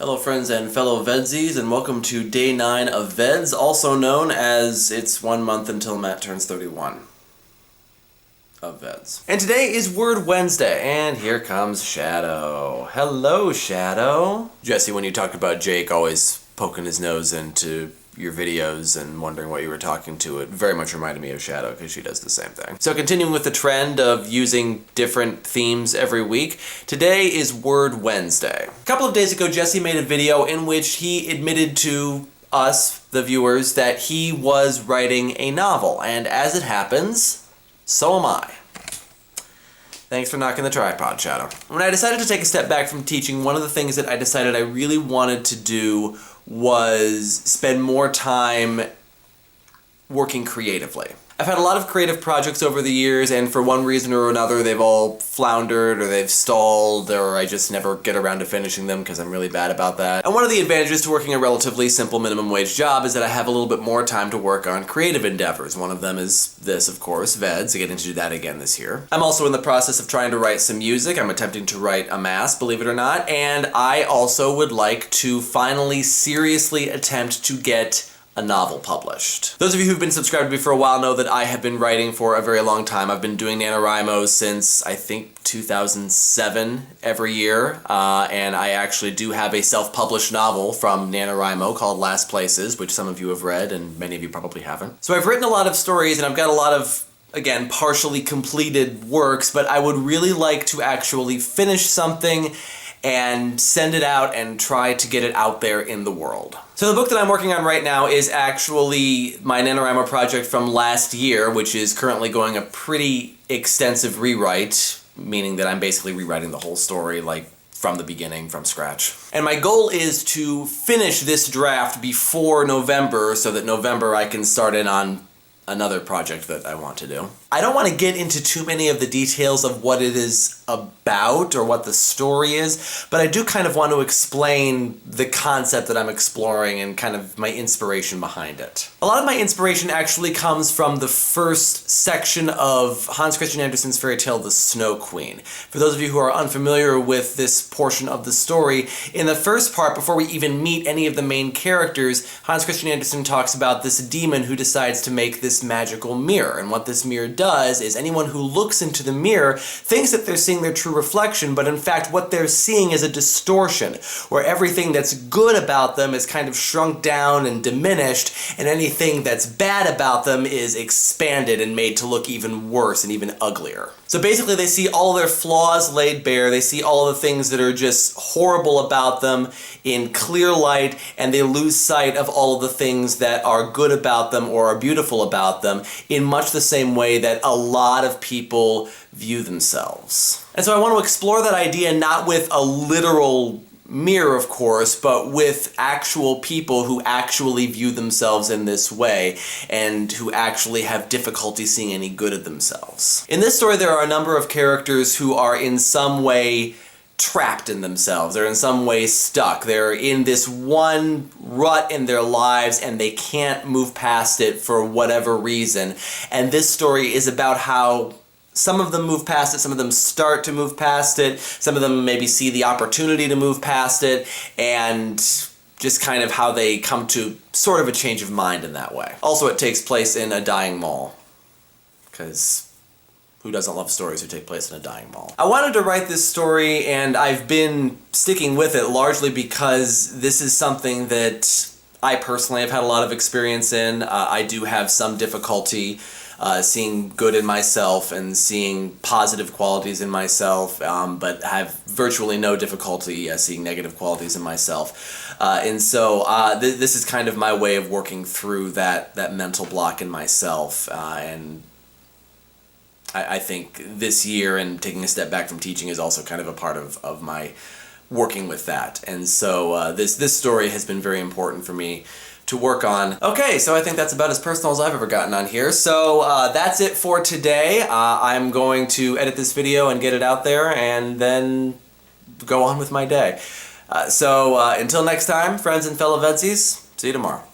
Hello friends and fellow VEDSies, and welcome to day 9 of VEDS, also known as It's 1 month until Matt turns 31 of VEDS. And today is Word Wednesday, and here comes Shadow. Hello, Shadow. Jesse, when you talked about Jake always poking his nose into your videos and wondering what you were talking to, it very much reminded me of Shadow because she does the same thing. So continuing with the trend of using different themes every week, today is Word Wednesday. A couple of days ago, Jesse made a video in which he admitted to us, the viewers, that he was writing a novel, and as it happens, so am I. Thanks for knocking the tripod, Shadow. When I decided to take a step back from teaching, one of the things that I decided I really wanted to do was spend more time working creatively. I've had a lot of creative projects over the years, and for one reason or another they've all floundered or they've stalled, or I just never get around to finishing them because I'm really bad about that. And one of the advantages to working a relatively simple minimum wage job is that I have a little bit more time to work on creative endeavors. One of them is this, of course, VEDS. I get to do that again this year. I'm also in the process of trying to write some music. I'm attempting to write a mass, believe it or not, and I also would like to finally seriously attempt to get a novel published. Those of you who've been subscribed to me for a while know that I have been writing for a very long time. I've been doing NaNoWriMo since, I think, 2007 every year, and I actually do have a self-published novel from NaNoWriMo called Last Places, which some of you have read and many of you probably haven't. So I've written a lot of stories and I've got a lot of, again, partially completed works, but I would really like to actually finish something and send it out and try to get it out there in the world. So the book that I'm working on right now is actually my NaNoWriMo project from last year, which is currently going a pretty extensive rewrite, meaning that I'm basically rewriting the whole story, like from the beginning, from scratch. And my goal is to finish this draft before November, so that November I can start in on another project that I want to do. I don't want to get into too many of the details of what it is about or what the story is, but I do kind of want to explain the concept that I'm exploring and kind of my inspiration behind it. A lot of my inspiration actually comes from the first section of Hans Christian Andersen's fairy tale, The Snow Queen. For those of you who are unfamiliar with this portion of the story, in the first part, before we even meet any of the main characters, Hans Christian Andersen talks about this demon who decides to make this magical mirror, and what this mirror does is anyone who looks into the mirror thinks that they're seeing their true reflection, but in fact what they're seeing is a distortion, where everything that's good about them is kind of shrunk down and diminished, and anything that's bad about them is expanded and made to look even worse and even uglier. So basically they see all their flaws laid bare, they see all the things that are just horrible about them in clear light, and they lose sight of all of the things that are good about them or are beautiful about them in much the same way that a lot of people view themselves. And so I want to explore that idea not with a literal mirror, of course, but with actual people who actually view themselves in this way and who actually have difficulty seeing any good of themselves. In this story, there are a number of characters who are in some way trapped in themselves. They're in some way stuck. They're in this one rut in their lives and they can't move past it for whatever reason. And this story is about how some of them move past it, some of them start to move past it, some of them maybe see the opportunity to move past it, and just kind of how they come to sort of a change of mind in that way. Also, it takes place in a dying mall, because who doesn't love stories that take place in a dying mall? I wanted to write this story, and I've been sticking with it largely because this is something that I personally have had a lot of experience in. I do have some difficulty seeing good in myself and seeing positive qualities in myself, but have virtually no difficulty seeing negative qualities in myself. And so this is kind of my way of working through that mental block in myself, and I think this year and taking a step back from teaching is also kind of a part of my working with that. And so this story has been very important for me to work on. Okay, so I think that's about as personal as I've ever gotten on here. So that's it for today. I'm going to edit this video and get it out there and then go on with my day. So until next time, friends and fellow VEDSies, see you tomorrow.